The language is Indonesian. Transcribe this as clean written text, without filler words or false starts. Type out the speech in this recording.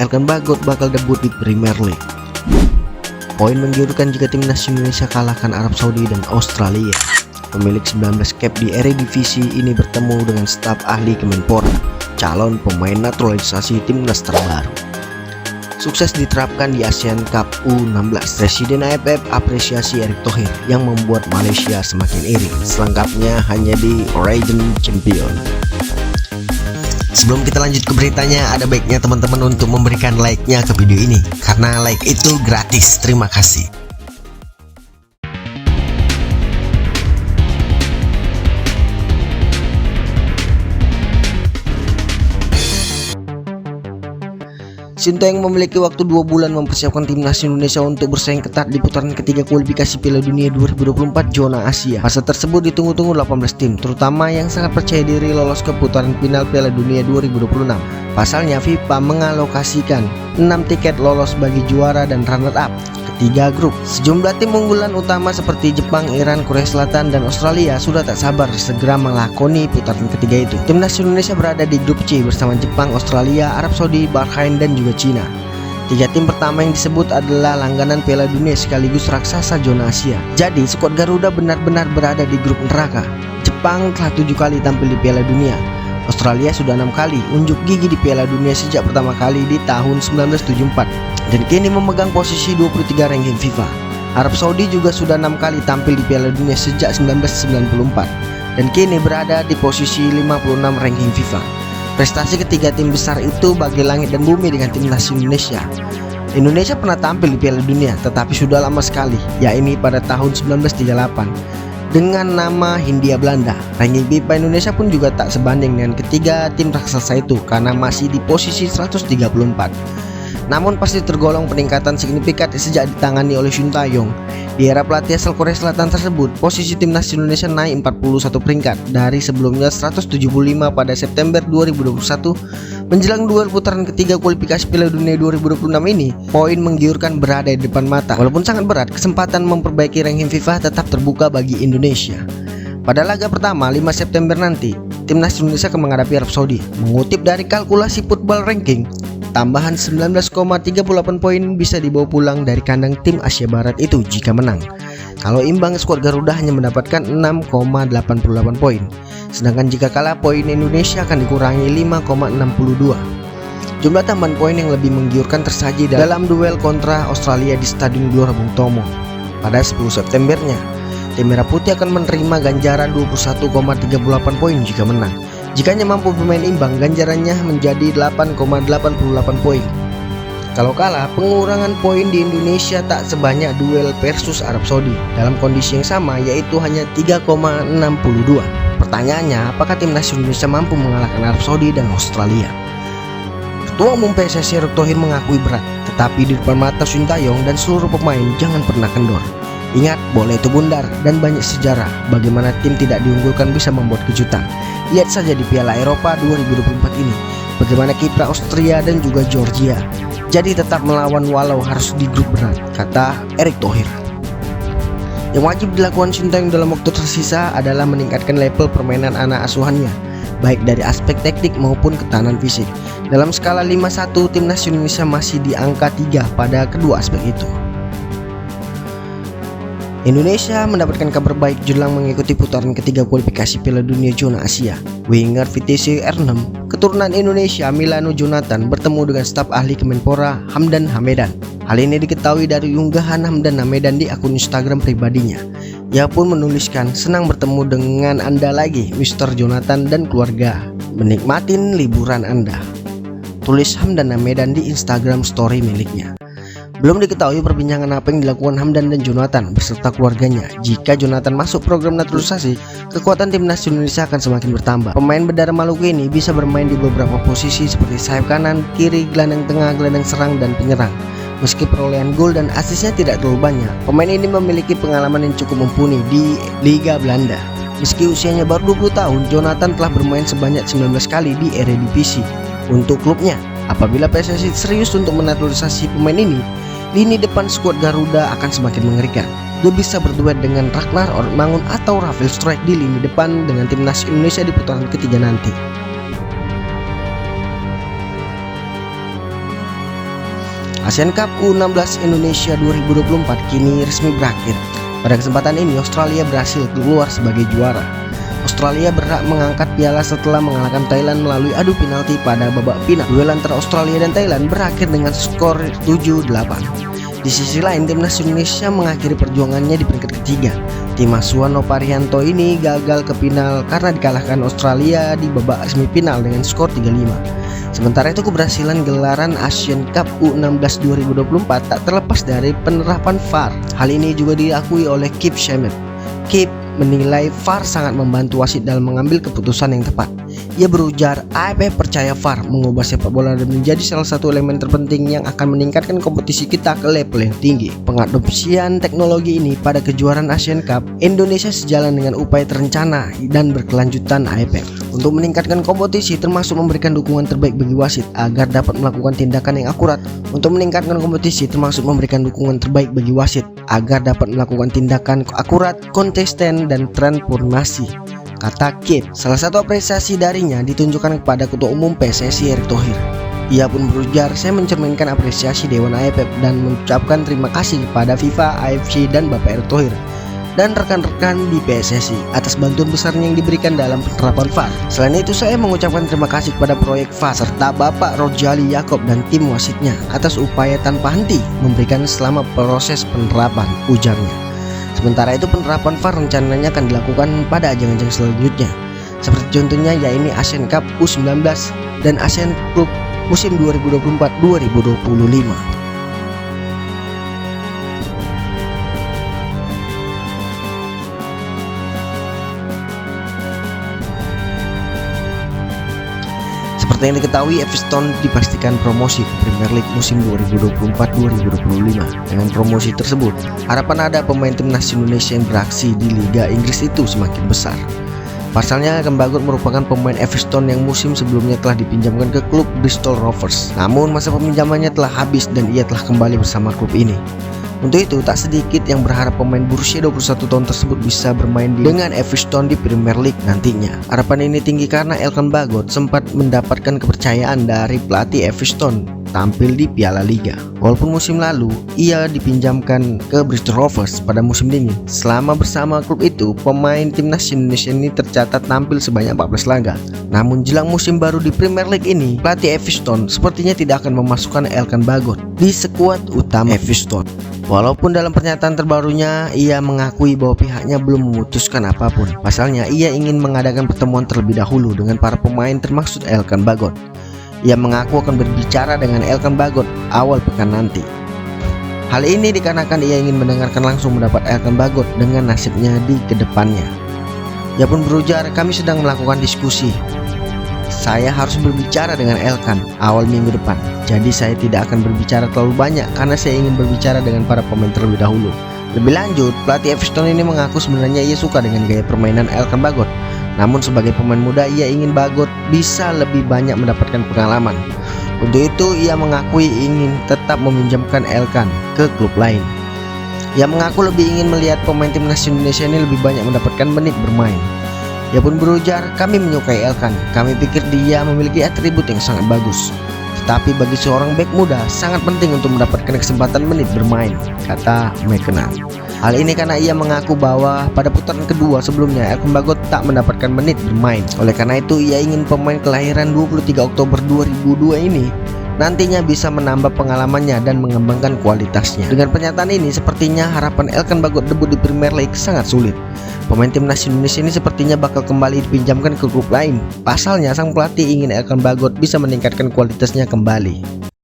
Elkan Bagot bakal debut di Premier League. Poin menggiurkan jika timnas Indonesia kalahkan Arab Saudi dan Australia. Pemilik 19 cap di Eredivisie ini bertemu dengan staf ahli Kemenpora, calon pemain naturalisasi timnas terbaru. Sukses diterapkan di ASEAN Cup U16. Presiden AFF apresiasi Erick Thohir yang membuat Malaysia semakin iri. Selengkapnya hanya di Origin Champion. Sebelum kita lanjut ke beritanya, ada baiknya teman-teman untuk memberikan like-nya ke video ini, karena like itu gratis. Terima kasih. Sintayong memiliki waktu 2 bulan mempersiapkan timnas Indonesia untuk bersaing ketat di putaran ketiga kualifikasi Piala Dunia 2024 zona Asia. Fase tersebut ditunggu-tunggu 18 tim, terutama yang sangat percaya diri lolos ke putaran final Piala Dunia 2026. Pasalnya FIFA mengalokasikan 6 tiket lolos bagi juara dan runner-up ketiga grup. Sejumlah tim unggulan utama seperti Jepang, Iran, Korea Selatan, dan Australia sudah tak sabar segera melakoni putaran ketiga itu. Timnas Indonesia berada di grup C bersama Jepang, Australia, Arab Saudi, Bahrain, dan juga Cina. 3 tim pertama yang disebut adalah langganan Piala Dunia sekaligus raksasa zona Asia. Jadi skuad Garuda benar-benar berada di grup neraka. Jepang telah 7 kali tampil di Piala Dunia. Australia sudah 6 kali unjuk gigi di Piala Dunia sejak pertama kali di tahun 1974 dan kini memegang posisi 23 ranking FIFA. Arab Saudi juga sudah 6 kali tampil di Piala Dunia sejak 1994 dan kini berada di posisi 56 ranking FIFA. Prestasi ketiga tim besar itu bagai langit dan bumi dengan timnas Indonesia. Indonesia pernah tampil di Piala Dunia tetapi sudah lama sekali, yaitu pada tahun 1938 dengan nama Hindia Belanda. Ranking FIFA Indonesia pun juga tak sebanding dengan ketiga tim raksasa itu karena masih di posisi 134. Namun pasti tergolong peningkatan signifikan sejak ditangani oleh Sintayong. Di era pelatih asal Korea Selatan tersebut, posisi timnas Indonesia naik 41 peringkat dari sebelumnya 175 pada September 2021. Menjelang duel putaran ketiga kualifikasi Piala Dunia 2026 ini, poin menggiurkan berada di depan mata. Walaupun sangat berat, kesempatan memperbaiki ranking FIFA tetap terbuka bagi Indonesia. Pada laga pertama 5 September nanti, timnas Indonesia akan menghadapi Arab Saudi. Mengutip dari kalkulasi Football Ranking, tambahan 19,38 poin bisa dibawa pulang dari kandang tim Asia Barat itu jika menang. Kalau imbang, skuad Garuda hanya mendapatkan 6,88 poin. Sedangkan jika kalah, poin Indonesia akan dikurangi 5,62. Jumlah tambahan poin yang lebih menggiurkan tersaji dalam duel kontra Australia di Stadion Gelora Bung Tomo. Pada 10 Septembernya, tim Merah Putih akan menerima ganjaran 21,38 poin jika menang. Jikanya mampu bermain imbang, ganjarannya menjadi 8,88 poin. Kalau kalah, pengurangan poin di Indonesia tak sebanyak duel versus Arab Saudi dalam kondisi yang sama, yaitu hanya 3,62. Pertanyaannya, apakah timnas Indonesia mampu mengalahkan Arab Saudi dan Australia? Ketua Umum PSSI Erick Thohir mengakui berat, tetapi di depan mata Sintayong dan seluruh pemain jangan pernah kendor. Ingat, bola itu bundar dan banyak sejarah. Bagaimana tim tidak diunggulkan bisa membuat kejutan. Lihat saja di Piala Eropa 2024 ini, bagaimana kiprah Austria dan juga Georgia. Jadi tetap melawan walau harus di grup berat, kata Erick Thohir. Yang wajib dilakukan Sintayong dalam waktu tersisa adalah meningkatkan level permainan anak asuhannya, baik dari aspek teknik maupun ketahanan fisik. Dalam skala 5-1, timnas Indonesia masih di angka 3 pada kedua aspek itu. Indonesia mendapatkan kabar baik jelang mengikuti putaran ketiga kualifikasi Piala Dunia zona Asia. Winger VTC R6 keturunan Indonesia Milano Jonathan bertemu dengan staf ahli Kemenpora Hamdan Hamedan. Hal ini diketahui dari unggahan Hamdan Hamedan di akun Instagram pribadinya. Ia pun menuliskan, "Senang bertemu dengan Anda lagi, Mr. Jonathan dan keluarga. Menikmatin liburan Anda," tulis Hamdan Hamedan di Instagram story miliknya. Belum diketahui perbincangan apa yang dilakukan Hamdan dan Jonathan beserta keluarganya. Jika Jonathan masuk program naturalisasi, kekuatan timnas Indonesia akan semakin bertambah. Pemain berdarah Maluku ini bisa bermain di beberapa posisi seperti sayap kanan, kiri, gelandang tengah, gelandang serang, dan penyerang. Meski perolehan gol dan asisnya tidak terlalu banyak, pemain ini memiliki pengalaman yang cukup mumpuni di Liga Belanda. Meski usianya baru 20 tahun, Jonathan telah bermain sebanyak 19 kali di Eredivisie untuk klubnya. Apabila PSSI serius untuk menaturalisasi pemain ini, lini depan skuad Garuda akan semakin mengerikan. Dia bisa berduet dengan Ragnar Ortmangun atau Rafael Struijk di lini depan dengan timnas Indonesia di putaran ketiga nanti. Asian Cup U16 Indonesia 2024 kini resmi berakhir. Pada kesempatan ini Australia berhasil keluar sebagai juara. Australia berhak mengangkat piala setelah mengalahkan Thailand melalui adu penalti pada babak final. Duel antara Australia dan Thailand berakhir dengan skor 7-8. Di sisi lain, timnas Indonesia mengakhiri perjuangannya di peringkat ketiga. Tim asuhan Noparianto ini gagal ke final karena dikalahkan Australia di babak semifinal dengan skor 3-5. Sementara itu, keberhasilan gelaran Asian Cup U16 2024 tak terlepas dari penerapan VAR. Hal ini juga diakui oleh Kip Shemet. Kip menilai VAR sangat membantu wasit dalam mengambil keputusan yang tepat. Ia berujar, AFF percaya VAR mengubah sepak bola dan menjadi salah satu elemen terpenting yang akan meningkatkan kompetisi kita ke level yang tinggi. Pengadopsian teknologi ini pada kejuaraan Asian Cup Indonesia sejalan dengan upaya terencana dan berkelanjutan AFF untuk meningkatkan kompetisi, termasuk memberikan dukungan terbaik bagi wasit agar dapat melakukan tindakan yang akurat. Untuk meningkatkan kompetisi, termasuk memberikan dukungan terbaik bagi wasit agar dapat melakukan tindakan akurat, konsisten, dan transformasi, kata Kip. Salah satu apresiasi darinya ditunjukkan kepada Ketua Umum PSSI Erick Thohir. Ia pun berujar, saya mencerminkan apresiasi Dewan AFF dan mengucapkan terima kasih kepada FIFA, AFC, dan Bapak Erick Thohir dan rekan-rekan di PSSI atas bantuan besarnya yang diberikan dalam penerapan VAR. Selain itu, saya mengucapkan terima kasih kepada proyek VAR serta Bapak Rojali Yakob dan tim wasitnya atas upaya tanpa henti memberikan selama proses penerapan, ujarnya. Sementara itu, penerapan VAR rencananya akan dilakukan pada ajang-ajang selanjutnya, seperti contohnya yaitu Asian Cup U19 dan Asian Cup musim 2024-2025. Seperti yang diketahui, Everton dipastikan promosi ke Premier League musim 2024-2025. Dengan promosi tersebut, harapan ada pemain timnas Indonesia yang beraksi di Liga Inggris itu semakin besar. Pasalnya, Elkan Bagot merupakan pemain Everton yang musim sebelumnya telah dipinjamkan ke klub Bristol Rovers. Namun masa peminjamannya telah habis dan ia telah kembali bersama klub ini. Untuk itu, tak sedikit yang berharap pemain berusia 21 tahun tersebut bisa bermain dengan Everton di Premier League nantinya. Harapan ini tinggi karena Elkan Bagot sempat mendapatkan kepercayaan dari pelatih Everton tampil di Piala Liga. Walaupun musim lalu ia dipinjamkan ke Bristol Rovers pada musim dingin, selama bersama klub itu pemain timnas Indonesia ini tercatat tampil sebanyak 14 laga. Namun jelang musim baru di Premier League ini, pelatih Everton sepertinya tidak akan memasukkan Elkan Bagot di skuad utama Everton. Walaupun dalam pernyataan terbarunya ia mengakui bahwa pihaknya belum memutuskan apapun. Pasalnya ia ingin mengadakan pertemuan terlebih dahulu dengan para pemain termaksud Elkan Bagot. Ia mengaku akan berbicara dengan Elkan Bagot awal pekan nanti. Hal ini dikarenakan ia ingin mendengarkan langsung pendapat Elkan Bagot dengan nasibnya di kedepannya. Ia pun berujar, kami sedang melakukan diskusi. Saya harus berbicara dengan Elkan awal minggu depan. Jadi saya tidak akan berbicara terlalu banyak karena saya ingin berbicara dengan para pemain terlebih dahulu. Lebih lanjut, pelatih Everton ini mengaku sebenarnya ia suka dengan gaya permainan Elkan Bagot. Namun sebagai pemain muda ia ingin Bagot bisa lebih banyak mendapatkan pengalaman. Untuk itu ia mengakui ingin tetap meminjamkan Elkan ke klub lain. Ia mengaku lebih ingin melihat pemain timnas Indonesia ini lebih banyak mendapatkan menit bermain. Ia pun berujar, kami menyukai Elkan. Kami pikir dia memiliki atribut yang sangat bagus. Tetapi bagi seorang bek muda sangat penting untuk mendapatkan kesempatan menit bermain, kata McKenna. Hal ini karena ia mengaku bahwa pada putaran kedua sebelumnya Elkan Bagot tak mendapatkan menit bermain. Oleh karena itu ia ingin pemain kelahiran 23 Oktober 2002 ini nantinya bisa menambah pengalamannya dan mengembangkan kualitasnya. Dengan pernyataan ini sepertinya harapan Elkan Bagot debut di Premier League sangat sulit. Pemain timnas Indonesia ini sepertinya bakal kembali dipinjamkan ke klub lain. Pasalnya sang pelatih ingin Elkan Bagot bisa meningkatkan kualitasnya kembali.